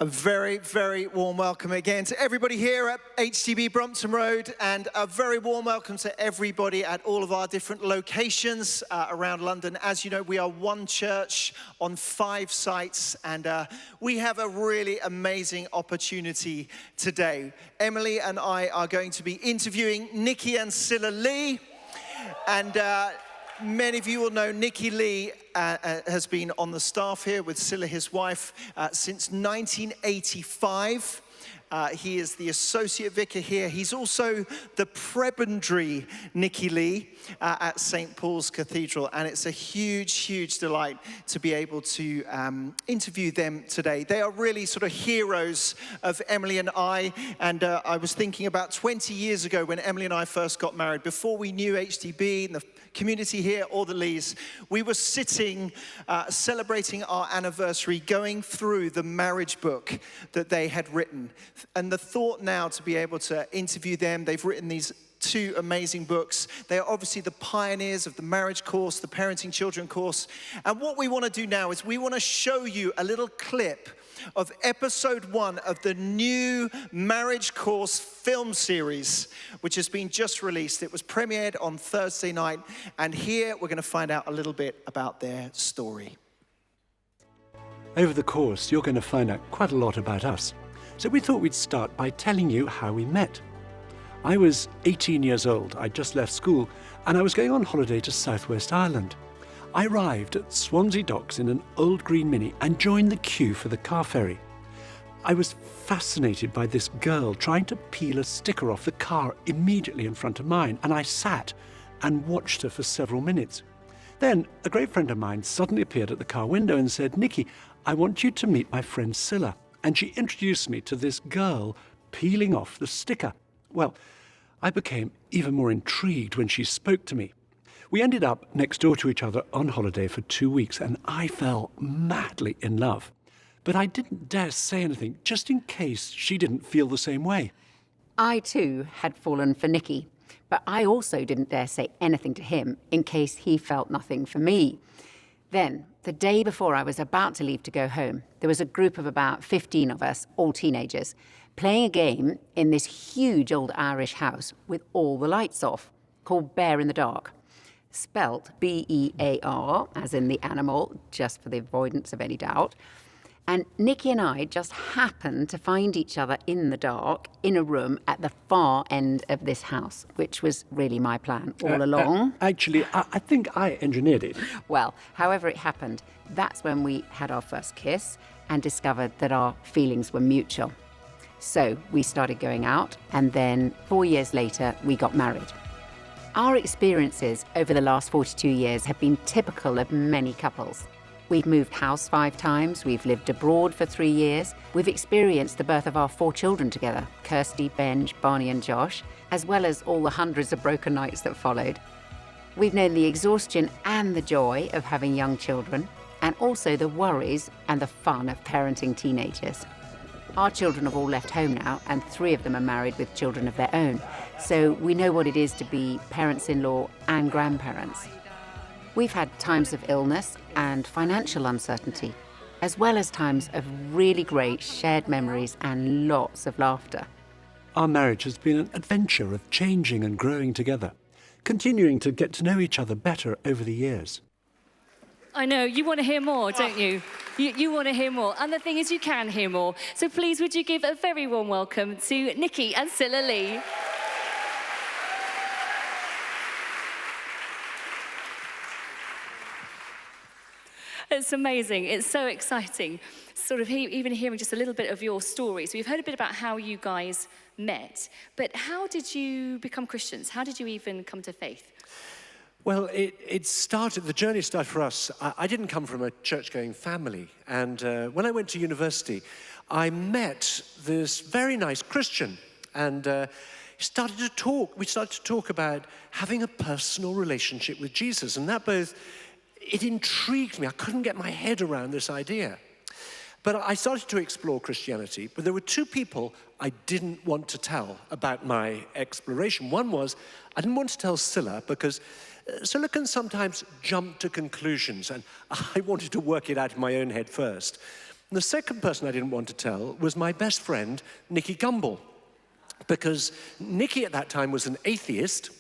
A very, very warm welcome again to everybody here at HTB Brompton Road, and a very warm welcome to everybody at all of our different locations around London. As you know, we are one church on 5 sites, and we have a really amazing opportunity today. Emily and I are going to be interviewing Nicky and Sila Lee, and many of you will know Nicky Lee has been on the staff here with Sila, his wife, since 1985. He is the associate vicar here. He's also the prebendary Nicky Lee at St. Paul's Cathedral. And it's a huge, huge delight to be able to interview them today. They are really sort of heroes of Emily and I. And I was thinking about 20 years ago when Emily and I first got married, before we knew HTB and the community here or the Lees, we were sitting celebrating our anniversary, going through the marriage book that they had written. And the thought now to be able to interview them, they've written these 2 amazing books. They are obviously the pioneers of the marriage course, the parenting children course. And what we want to do now is we want to show you a little clip of episode 1 of the new marriage course film series, which has been just released. It was premiered on Thursday night, and here we're going to find out a little bit about their story. Over the course, you're going to find out quite a lot about us. So we thought we'd start by telling you how we met. I was 18 years old. I'd just left school, and I was going on holiday to Southwest Ireland. I arrived at Swansea Docks in an old green Mini and joined the queue for the car ferry. I was fascinated by this girl trying to peel a sticker off the car immediately in front of mine, and I sat and watched her for several minutes. Then a great friend of mine suddenly appeared at the car window and said, "Nicky, I want you to meet my friend Sila." And she introduced me to this girl peeling off the sticker. Well, I became even more intrigued when she spoke to me. We ended up next door to each other on holiday for 2 weeks, and I fell madly in love. But I didn't dare say anything, just in case she didn't feel the same way. I too had fallen for Nicky, but I also didn't dare say anything to him in case he felt nothing for me. Then, the day before I was about to leave to go home, there was a group of about 15 of us, all teenagers, playing a game in this huge old Irish house with all the lights off, called Bear in the Dark. Spelt B-E-A-R, as in the animal, just for the avoidance of any doubt. And Nicky and I just happened to find each other in the dark in a room at the far end of this house, which was really my plan all along. Actually, I think I engineered it. Well, however it happened, that's when we had our first kiss and discovered that our feelings were mutual. So we started going out, and then 4 years later, we got married. Our experiences over the last 42 years have been typical of many couples. We've moved house 5 times, we've lived abroad for 3 years, we've experienced the birth of our 4 children together, Kirsty, Benj, Barney and Josh, as well as all the hundreds of broken nights that followed. We've known the exhaustion and the joy of having young children, and also the worries and the fun of parenting teenagers. Our children have all left home now, and 3 of them are married with children of their own. So we know what it is to be parents-in-law and grandparents. We've had times of illness and financial uncertainty, as well as times of really great shared memories and lots of laughter. Our marriage has been an adventure of changing and growing together, continuing to get to know each other better over the years. I know, you want to hear more, don't you? You want to hear more. And the thing is, you can hear more. So please, would you give a very warm welcome to Nicky and Sila Lee. It's amazing. It's so exciting. Sort of even hearing just a little bit of your story. So we've heard a bit about how you guys met. But how did you become Christians? How did you even come to faith? Well, the journey started for us. I didn't come from a church-going family. And when I went to university, I met this very nice Christian. And we started to talk about having a personal relationship with Jesus. And that it intrigued me. I couldn't get my head around this idea. But I started to explore Christianity. But there were 2 people I didn't want to tell about my exploration. One was, I didn't want to tell Sila because Sila can sometimes jump to conclusions, and I wanted to work it out in my own head first. And the second person I didn't want to tell was my best friend, Nicky Gumbel, because Nicky at that time was an atheist.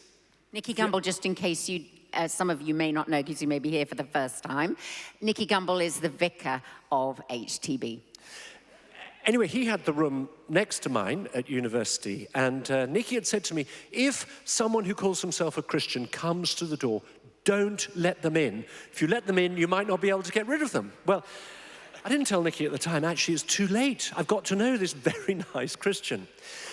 Nicky Gumbel, just in case you, some of you may not know because you may be here for the first time, Nicky Gumbel is the vicar of HTB. Anyway, he had the room next to mine at university, and Nicky had said to me, if someone who calls himself a Christian comes to the door, don't let them in. If you let them in, you might not be able to get rid of them. Well, I didn't tell Nicky at the time, actually it's too late. I've got to know this very nice Christian.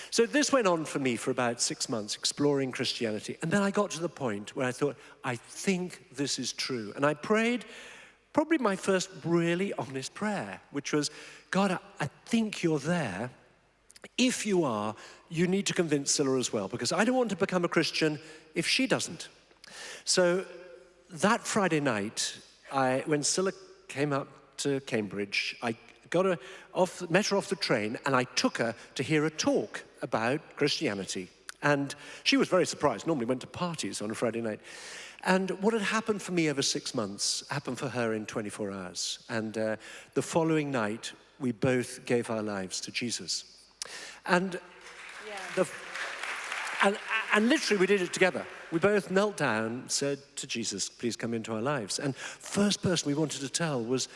So this went on for me for about 6 months, exploring Christianity. And then I got to the point where I thought, I think this is true. And I prayed probably my first really honest prayer, which was, God, I think you're there. If you are, you need to convince Sila as well, because I don't want to become a Christian if she doesn't. So that Friday night, when Sila came up to Cambridge, I met her off the train, and I took her to hear a talk about Christianity. And she was very surprised. Normally went to parties on a Friday night. And what had happened for me over 6 months happened for her in 24 hours. And the following night, we both gave our lives to Jesus. And, and literally we did it together. We both knelt down, said to Jesus, please come into our lives. And first person we wanted to tell was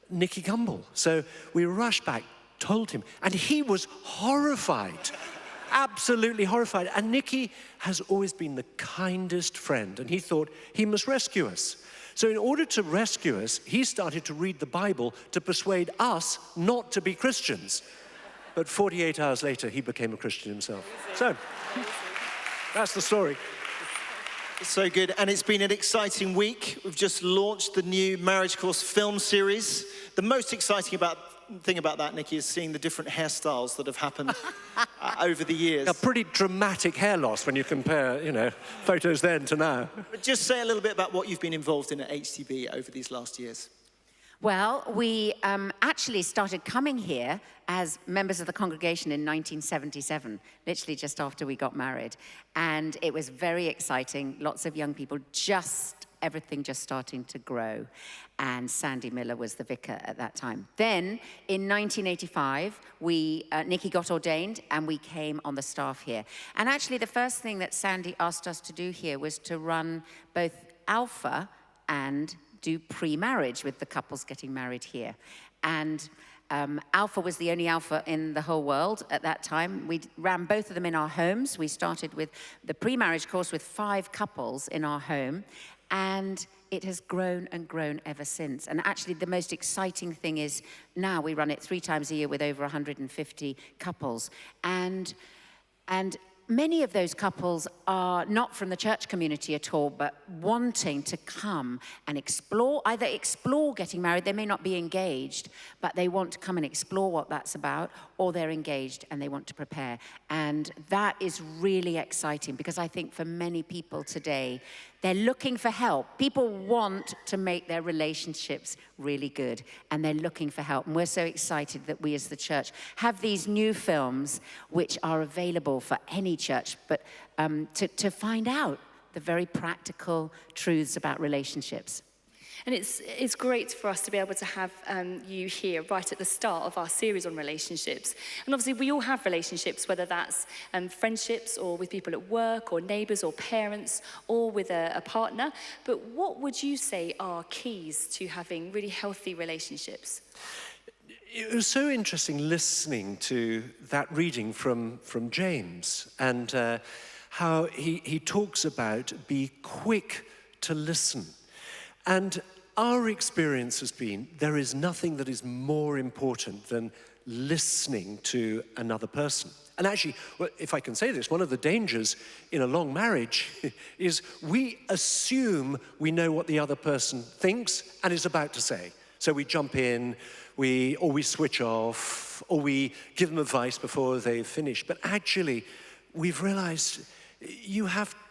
Nicky Gumbel. So we rushed back, told him, and he was horrified. Absolutely horrified. And Nicky has always been the kindest friend, and he thought he must rescue us. So in order to rescue us, he started to read the Bible to persuade us not to be Christians. But 48 hours later, he became a Christian himself. So that's the story. So good, and it's been an exciting week. We've just launched the new Marriage Course film series. The most exciting thing about that, Nicky, is seeing the different hairstyles that have happened over the years. A pretty dramatic hair loss when you compare, photos then to now. But just say a little bit about what you've been involved in at HTB over these last years. Well, we actually started coming here as members of the congregation in 1977, literally just after we got married. And it was very exciting, lots of young people, everything just starting to grow. And Sandy Miller was the vicar at that time. Then, in 1985, Nicky got ordained and we came on the staff here. And actually, the first thing that Sandy asked us to do here was to run both Alpha and do pre-marriage with the couples getting married here. And Alpha was the only Alpha in the whole world at that time. We ran both of them in our homes. We started with the pre-marriage course with 5 couples in our home, and it has grown and grown ever since. And actually the most exciting thing is now we run it 3 times a year with over 150 couples. And many of those couples are not from the church community at all, but wanting to come and either explore getting married. They may not be engaged, but they want to come and explore what that's about, or they're engaged and they want to prepare. And that is really exciting, because I think for many people today, they're looking for help. People want to make their relationships really good, and they're looking for help. And we're so excited that we as the church have these new films which are available for any church, but to find out the very practical truths about relationships. And it's great for us to be able to have you here right at the start of our series on relationships. And obviously we all have relationships, whether that's friendships or with people at work or neighbours or parents or with a partner. But what would you say are keys to having really healthy relationships? It was so interesting listening to that reading from James, and how he talks about be quick to listen. And our experience has been there is nothing that is more important than listening to another person. And actually, well, if I can say this, one of the dangers in a long marriage is we assume we know what the other person thinks and is about to say. So we jump in, or we switch off, or we give them advice before they've finished. But actually, we've realized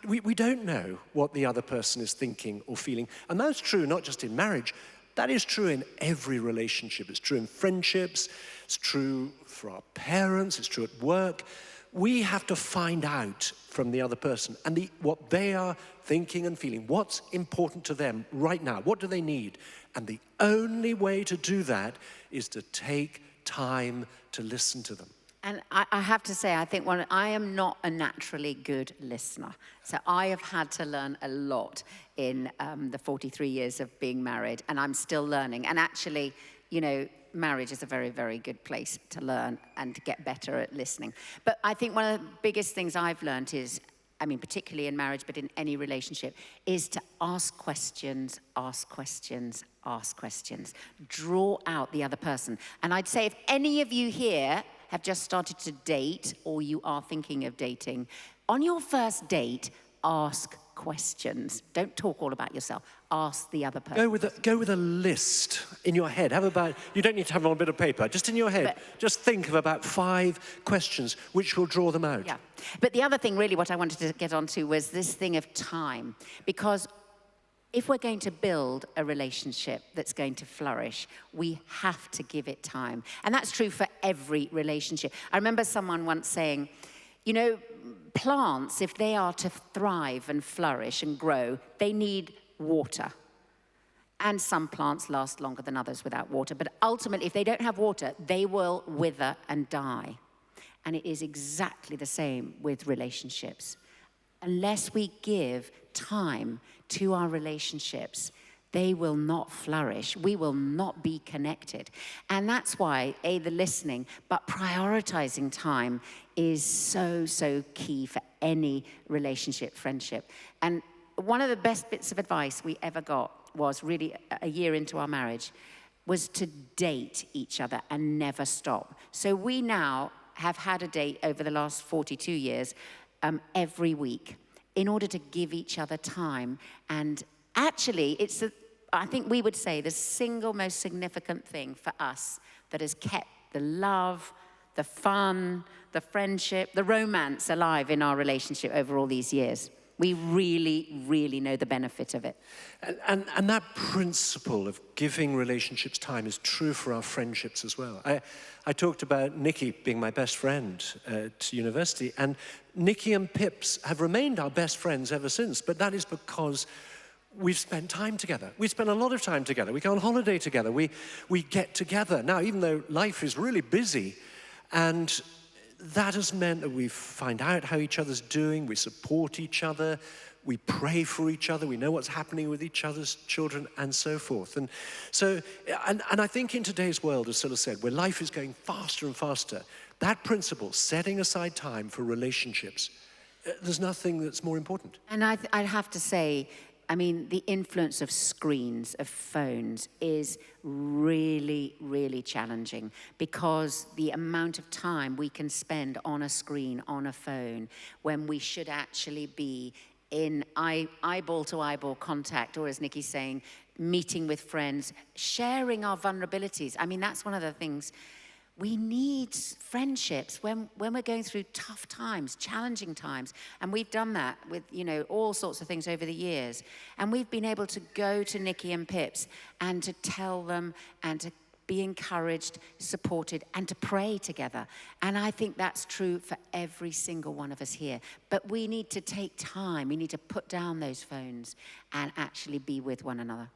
we don't know what the other person is thinking or feeling. And that's true not just in marriage, that is true in every relationship. It's true in friendships, it's true for our parents, it's true at work. we have to find out from the other person and what they are thinking and feeling, what's important to them right now, what do they need? And the only way to do that is to take time to listen to them. And I have to say, I think I am not a naturally good listener. So I have had to learn a lot in the 43 years of being married, and I'm still learning. And actually, you know, marriage is a very, very good place to learn and to get better at listening. But I think one of the biggest things I've learned is, I mean, particularly in marriage, but in any relationship, is to ask questions, ask questions, ask questions. Draw out the other person. And I'd say if any of you here have just started to date or you are thinking of dating, on your first date, ask questions. Don't talk all about yourself. Ask the other person. Go with a list in your head. You don't need to have it on a bit of paper. Just in your head, just think of about 5 questions which will draw them out. Yeah. But the other thing, really, what I wanted to get onto was this thing of time. Because if we're going to build a relationship that's going to flourish, we have to give it time. And that's true for every relationship. I remember someone once saying, you know, plants, if they are to thrive and flourish and grow, they need water. And some plants last longer than others without water. But ultimately, if they don't have water, they will wither and die. And it is exactly the same with relationships. Unless we give time to our relationships, they will not flourish. We will not be connected. And that's why, the listening, but prioritizing time is so, so key for any relationship, friendship. And one of the best bits of advice we ever got was really a year into our marriage, was to date each other and never stop. So we now have had a date over the last 42 years, every week, in order to give each other time. And actually, I think we would say the single most significant thing for us that has kept the love, the fun, the friendship, the romance alive in our relationship over all these years. We really, really know the benefit of it. And that principle of giving relationships time is true for our friendships as well. I talked about Nicky being my best friend at university, and Nicky and Pips have remained our best friends ever since, but that is because we've spent time together. We spend a lot of time together. We go on holiday together. We get together. Now, even though life is really busy, and that has meant that we find out how each other's doing, we support each other, we pray for each other, we know what's happening with each other's children, and so forth. And so, and I think in today's world, as Sila said, where life is going faster and faster, that principle, setting aside time for relationships, there's nothing that's more important. And I'd have to say, I mean, the influence of screens, of phones, is really, really challenging, because the amount of time we can spend on a screen, on a phone, when we should actually be in eyeball-to-eyeball contact, or as Nicky's saying, meeting with friends, sharing our vulnerabilities. I mean, that's one of the things. We need friendships when we're going through tough times, challenging times. And we've done that with, you know, all sorts of things over the years. And we've been able to go to Nicky and Pips and to tell them and to be encouraged, supported, and to pray together. And I think that's true for every single one of us here. But we need to take time. We need to put down those phones and actually be with one another.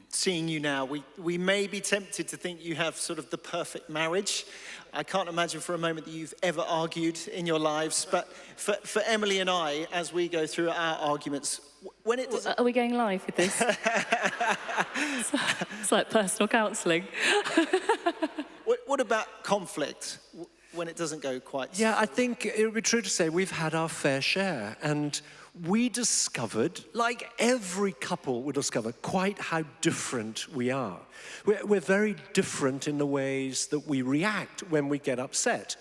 Seeing you now, we may be tempted to think you have sort of the perfect marriage. I can't imagine for a moment that you've ever argued in your lives. But for Emily and I, as we go through our arguments, when it doesn't... Are we going live with this? It's like personal counselling. What about conflict when it doesn't go quite... Yeah, I think it would be true to say we've had our fair share, and we discovered, like every couple would discover, quite how different we are. We're very different in the ways that we react when we get upset.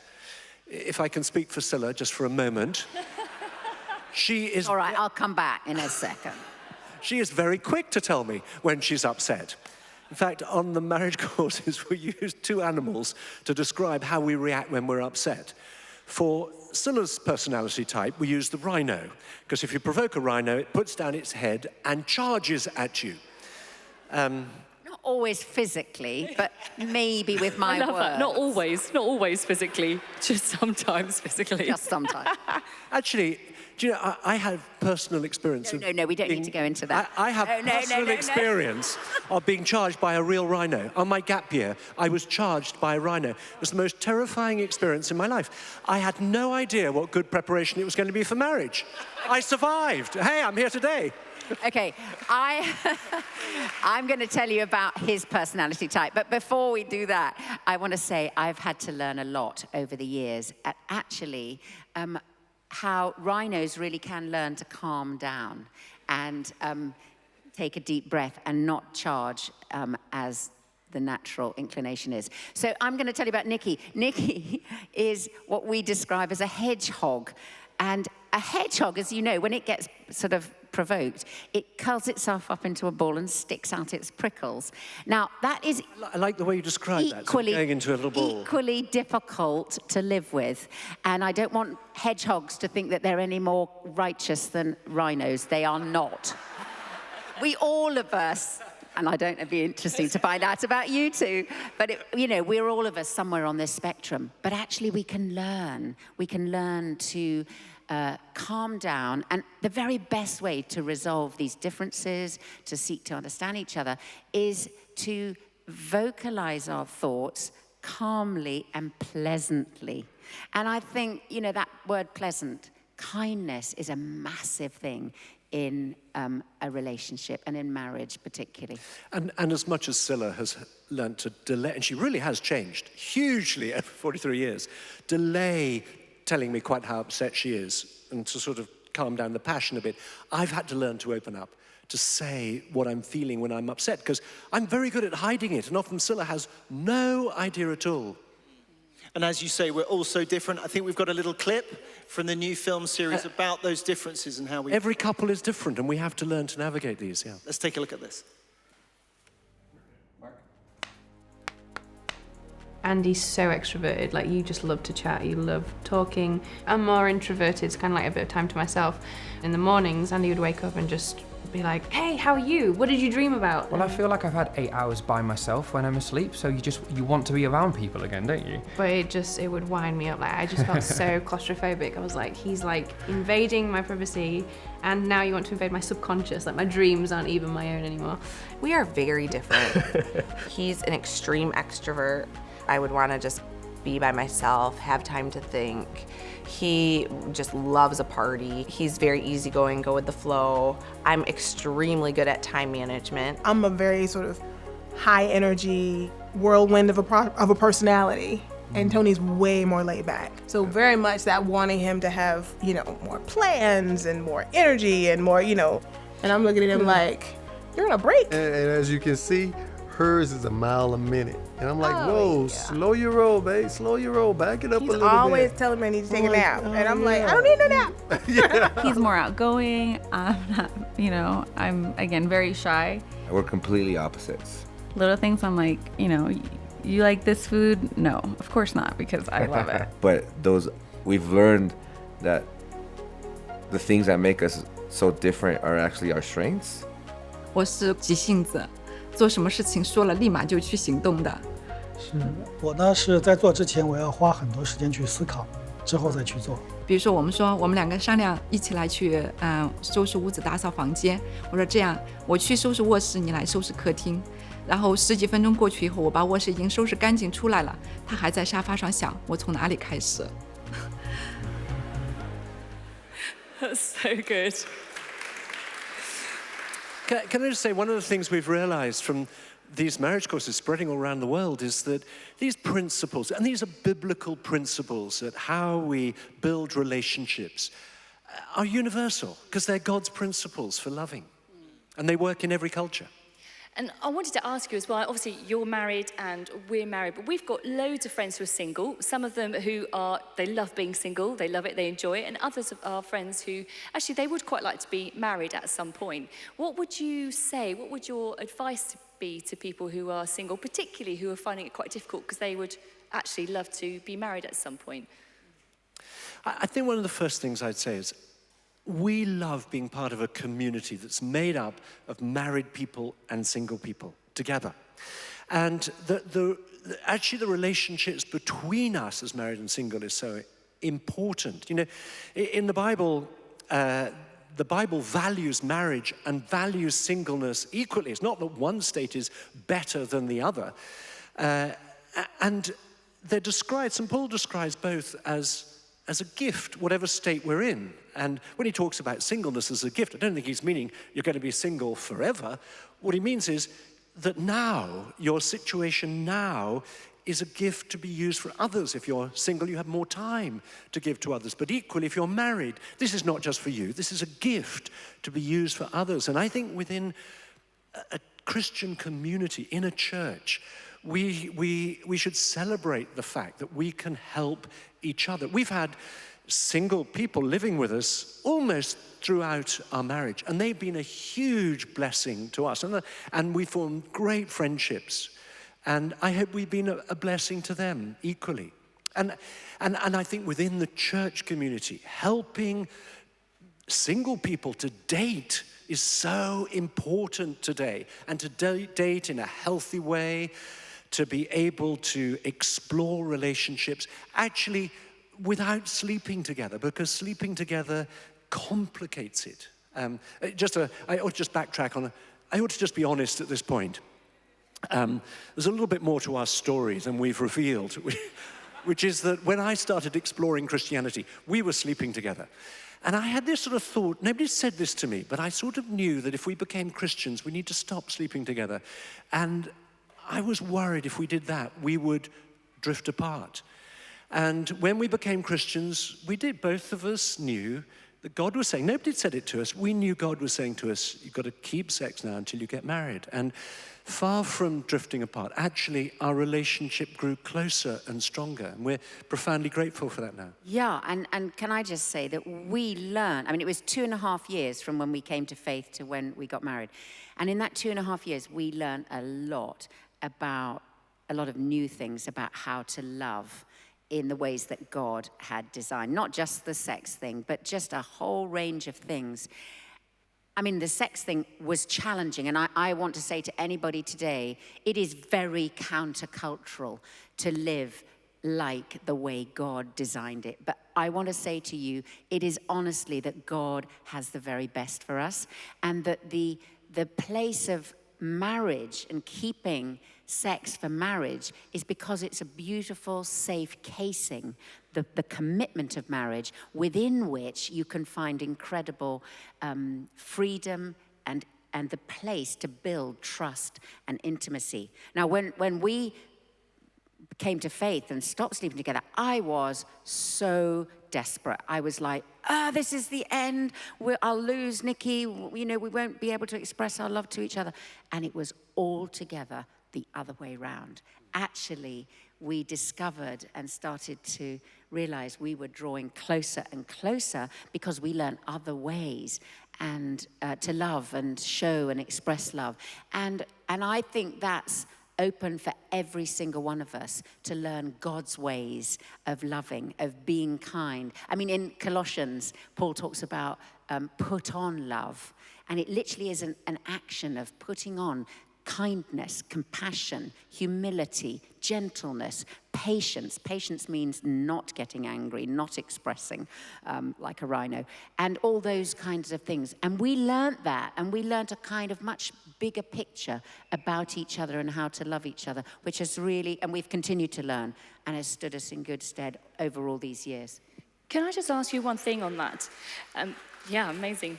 If I can speak for Sila just for a moment, she is... All right, I'll come back in a second. She is very quick to tell me when she's upset. In fact, on the marriage courses, we use 2 animals to describe how we react when we're upset. For Sila's personality type, we use the rhino, because if you provoke a rhino, it puts down its head and charges at you. Not always physically, but maybe with my I love words. that. Not always physically, just sometimes physically. Just sometimes. Actually, do you know, I have personal experience of... No, we don't need to go into that. I have No. personal experience of being charged by a real rhino. On my gap year, I was charged by a rhino. It was the most terrifying experience in my life. I had no idea what good preparation it was going to be for marriage. I survived. Hey, I'm here today. Okay, I'm going to tell you about his personality type. But before we do that, I want to say I've had to learn a lot over the years at actually how rhinos really can learn to calm down and take a deep breath and not charge as the natural inclination is. So I'm going to tell you about Nicky. Nicky is what we describe as a hedgehog. And a hedgehog, as you know, when it gets sort of provoked, it curls itself up into a ball and sticks out its prickles. Now, that is I like the way you describe that, so going into a little ball. Equally difficult to live with. And I don't want hedgehogs to think that they're any more righteous than rhinos. They are not. We all of us, and I don't know, it'd be interesting to find out about you two, but we're all of us somewhere on this spectrum. But actually we can learn. We can learn to calm down. And the very best way to resolve these differences, to seek to understand each other, is to vocalize our thoughts calmly and pleasantly. And I think, that word pleasant, kindness is a massive thing in a relationship and in marriage particularly. And as much as Sila has learned to delay, and she really has changed hugely over 43 years, delay telling me quite how upset she is and to sort of calm down the passion a bit, I've had to learn to open up, to say what I'm feeling when I'm upset, because I'm very good at hiding it, and often Sila has no idea at all. And as you say, we're all so different. I think we've got a little clip from the new film series about those differences and how we... Every couple is different, and we have to learn to navigate these, yeah. Let's take a look at this. Andy's so extroverted, like you just love to chat, you love talking. I'm more introverted, it's kind of like a bit of time to myself. In the mornings, Andy would wake up and just be like, hey, how are you? What did you dream about? Well, I feel like I've had 8 hours by myself when I'm asleep, so you want to be around people again, don't you? But it would wind me up. Like, I just felt so claustrophobic. I was like, he's like invading my privacy, and now you want to invade my subconscious. Like, my dreams aren't even my own anymore. We are very different. He's an extreme extrovert. I would want to just be by myself, have time to think. He just loves a party. He's very easygoing, go with the flow. I'm extremely good at time management. I'm a very sort of high energy whirlwind of a personality. And Tony's way more laid back. So very much that wanting him to have, more plans and more energy and more, and I'm looking at him like, you're on a break. And as you can see, hers is a mile a minute. And I'm like, whoa, yeah. Slow your roll, babe. Slow your roll. Back it up a little bit. He's always telling me I need to take a nap. And I'm like, I don't need no nap. He's more outgoing. I'm not, I'm, again, very shy. We're completely opposites. Little things I'm like, you like this food? No, of course not, because I love it. But we've learned that the things that make us so different are actually our strengths. 我是急性子，做什么事情说了立马就去行动的。是我呢是在做之前我要花很多时间去思考，之后再去做。比如说我们说我们两个商量一起来去收拾屋子打扫房间，我说这样我去收拾卧室，你来收拾客厅。然后10几分钟过去以后，我把卧室已经收拾干净出来了，他还在沙发上想我从哪里开始。That's so good. Can I just say, one of the things we've realized from these marriage courses spreading all around the world is that these principles, and these are biblical principles at how we build relationships, are universal because they're God's principles for loving. And they work in every culture. And I wanted to ask you as well, obviously you're married and we're married, but we've got loads of friends who are single, some of them they love being single, they love it, they enjoy it, and others of our friends who, actually they would quite like to be married at some point. What would you say, what would your advice be to people who are single, particularly who are finding it quite difficult because they would actually love to be married at some point? I think one of the first things I'd say is, we love being part of a community that's made up of married people and single people. together. And actually the relationships between us as married and single is so important. You know, in the Bible values marriage and values singleness equally. It's not that one state is better than the other. And they're described, St. Paul describes both as a gift, whatever state we're in. And when he talks about singleness as a gift, I don't think he's meaning you're going to be single forever. What he means is that now, your situation now is a gift to be used for others. If you're single, you have more time to give to others. But equally, if you're married, this is not just for you. This is a gift to be used for others. And I think within a Christian community, in a church, we should celebrate the fact that we can help each other. We've had single people living with us almost throughout our marriage, and they've been a huge blessing to us. And we formed great friendships. And I hope we've been a blessing to them equally. And I think within the church community, helping single people to date is so important today. And to date in a healthy way, to be able to explore relationships, actually without sleeping together, because sleeping together complicates it. I ought to just backtrack on I ought to just be honest at this point. There's a little bit more to our story than we've revealed, which is that when I started exploring Christianity, we were sleeping together. And I had this sort of thought, nobody said this to me, but I sort of knew that if we became Christians, we need to stop sleeping together. And I was worried if we did that, we would drift apart. And when we became Christians, we did. Both of us knew that God was saying, nobody said it to us, we knew God was saying to us, you've got to keep sex now until you get married. And far from drifting apart, actually our relationship grew closer and stronger. And we're profoundly grateful for that now. Yeah, and can I just say that we learned, I mean, it was 2.5 years from when we came to faith to when we got married. And in that 2.5 years, we learned a lot of new things about how to love in the ways that God had designed. Not just the sex thing, but just a whole range of things. I mean, the sex thing was challenging, and I want to say to anybody today, it is very countercultural to live like the way God designed it. But I want to say to you, it is honestly that God has the very best for us, and that the place of marriage and keeping sex for marriage is because it's a beautiful, safe casing, the commitment of marriage within which you can find incredible freedom and the place to build trust and intimacy. Now, when we came to faith and stopped sleeping together, I was so desperate. I was like, this is the end. I'll lose Nicky. We won't be able to express our love to each other. And it was altogether the other way around. Actually, we discovered and started to realize we were drawing closer and closer because we learned other ways and to love and show and express love. And I think that's open for every single one of us to learn God's ways of loving, of being kind. I mean, in Colossians, Paul talks about put on love. And it literally is an action of putting on kindness, compassion, humility, gentleness, patience. Patience means not getting angry, not expressing like a rhino, and all those kinds of things. And we learned that, and we learned a kind of much bigger picture about each other and how to love each other, which has really, and we've continued to learn, and has stood us in good stead over all these years. Can I just ask you one thing on that? Yeah, amazing.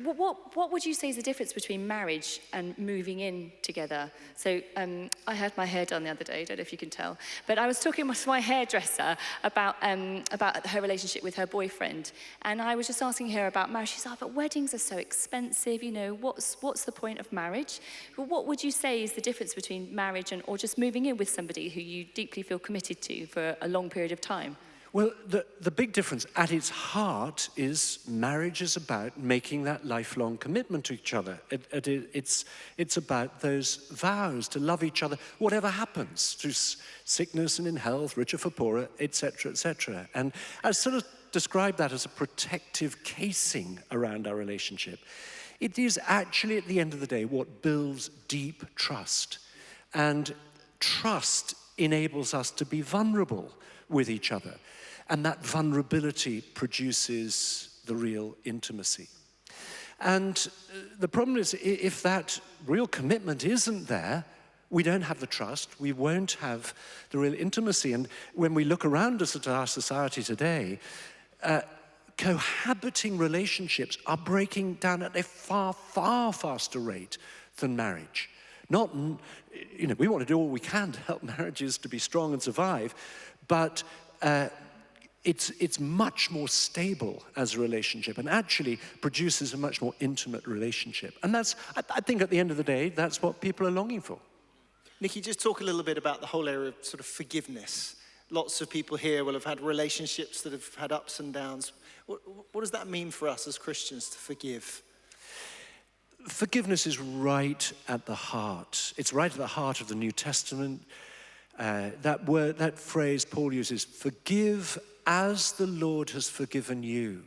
What would you say is the difference between marriage and moving in together? So I had my hair done the other day, I don't know if you can tell, but I was talking to my hairdresser about her relationship with her boyfriend, and I was just asking her about marriage. She said, but weddings are so expensive, what's the point of marriage? But what would you say is the difference between marriage or just moving in with somebody who you deeply feel committed to for a long period of time? Well, the big difference at its heart is marriage is about making that lifelong commitment to each other. It's about those vows to love each other, whatever happens, through sickness and in health, richer for poorer, etc., etc. And I sort of describe that as a protective casing around our relationship. it is actually, at the end of the day, what builds deep trust. And trust enables us to be vulnerable with each other. And that vulnerability produces the real intimacy. And the problem is, if that real commitment isn't there, we don't have the trust, we won't have the real intimacy. And when we look around us at our society today, cohabiting relationships are breaking down at a far, far faster rate than marriage. Not, we want to do all we can to help marriages to be strong and survive, but it's much more stable as a relationship and actually produces a much more intimate relationship. And that's, I think at the end of the day, that's what people are longing for. Nicky, just talk a little bit about the whole area of sort of forgiveness. Lots of people here will have had relationships that have had ups and downs. What does that mean for us as Christians to forgive? Forgiveness is right at the heart. It's right at the heart of the New Testament. That phrase Paul uses, forgive as the Lord has forgiven you.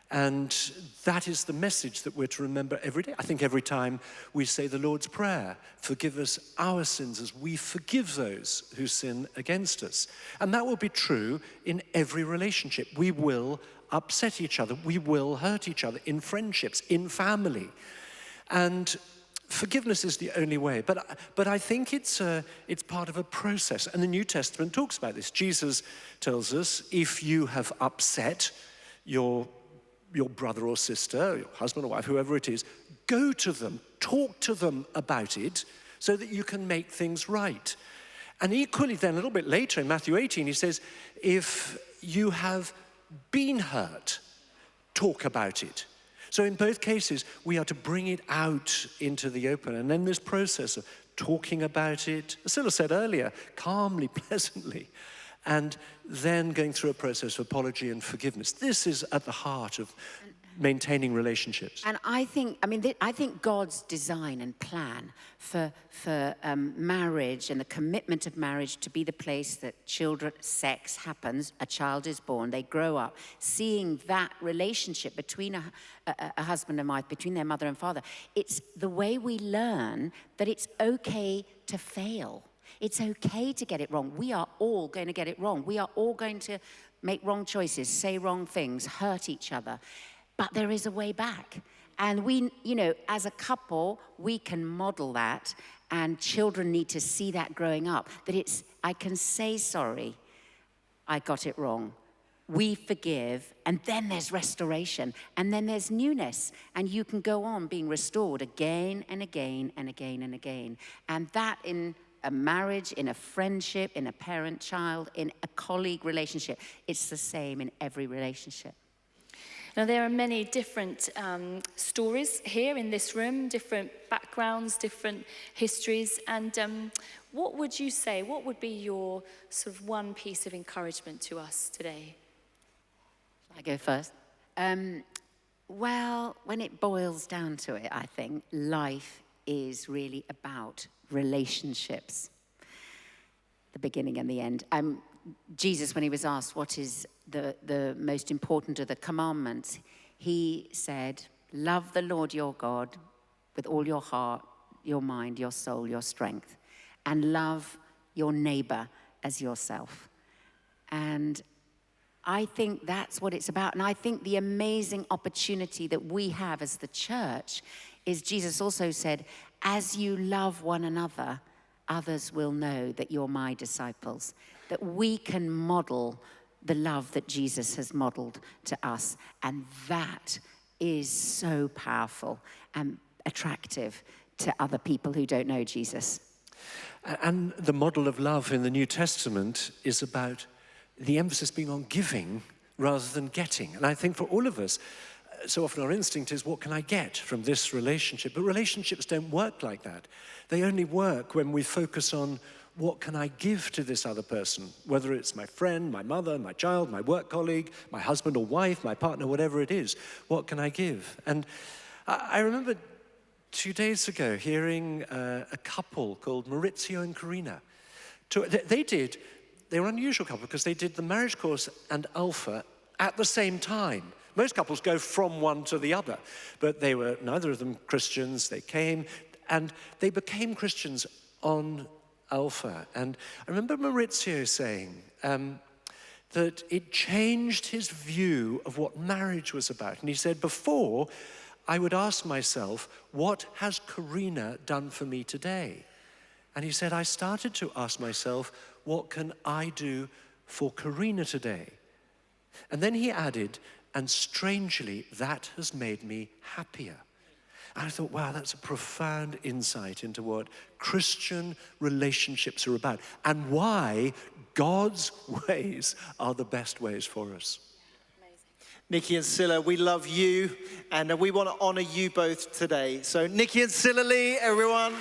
And that is the message that we're to remember every day. I think every time we say the Lord's Prayer, forgive us our sins as we forgive those who sin against us. And that will be true in every relationship. We will upset each other. We will hurt each other in friendships, in family. And forgiveness is the only way. But I think it's part of a process. And the New Testament talks about this. Jesus tells us, if you have upset your brother or sister, your husband or wife, whoever it is, go to them, talk to them about it so that you can make things right. And equally then, a little bit later in Matthew 18, he says, if you have been hurt, talk about it. So in both cases, we are to bring it out into the open. And then this process of talking about it, as Sila said earlier, calmly, pleasantly, and then going through a process of apology and forgiveness. This is at the heart of maintaining relationships. And I think God's design and plan for marriage and the commitment of marriage to be the place that sex happens, a child is born, they grow up, seeing that relationship between a husband and wife, between their mother and father. It's the way we learn that it's okay to fail. It's okay to get it wrong. We are all going to get it wrong. We are all going to make wrong choices, say wrong things, hurt each other. But there is a way back. And we, as a couple, we can model that. And children need to see that growing up. That I can say sorry, I got it wrong. We forgive, and then there's restoration. And then there's newness. And you can go on being restored again and again and again and again. And that in a marriage, in a friendship, in a parent-child, in a colleague relationship, it's the same in every relationship. Now, there are many different stories here in this room, different backgrounds, different histories. And what would you say, what would be your sort of one piece of encouragement to us today? Shall I go first? Well, when it boils down to it, I think life is really about relationships, the beginning and the end. Jesus, when he was asked what is the most important of the commandments, he said, love the Lord your God with all your heart, your mind, your soul, your strength, and love your neighbor as yourself. And I think that's what it's about. And I think the amazing opportunity that we have as the church is Jesus also said, as you love one another, others will know that you're my disciples. That we can model the love that Jesus has modeled to us. And that is so powerful and attractive to other people who don't know Jesus. And the model of love in the New Testament is about the emphasis being on giving rather than getting. And I think for all of us, so often our instinct is, what can I get from this relationship? But relationships don't work like that. They only work when we focus on what can I give to this other person, whether it's my friend, my mother, my child, my work colleague, my husband or wife, my partner, whatever it is. What can I give? And I remember 2 days ago hearing a couple called Maurizio and Karina. They were an unusual couple because they did the marriage course and Alpha at the same time. Most couples go from one to the other, but they were neither of them Christians. They came and they became Christians on Alpha. And I remember Maurizio saying that it changed his view of what marriage was about. And he said, before, I would ask myself, what has Karina done for me today? And he said, I started to ask myself, what can I do for Karina today? And then he added, and strangely, that has made me happier. And I thought, wow, that's a profound insight into what Christian relationships are about and why God's ways are the best ways for us. Nicky and Sila, we love you, and we want to honor you both today. So Nicky and Sila Lee, everyone.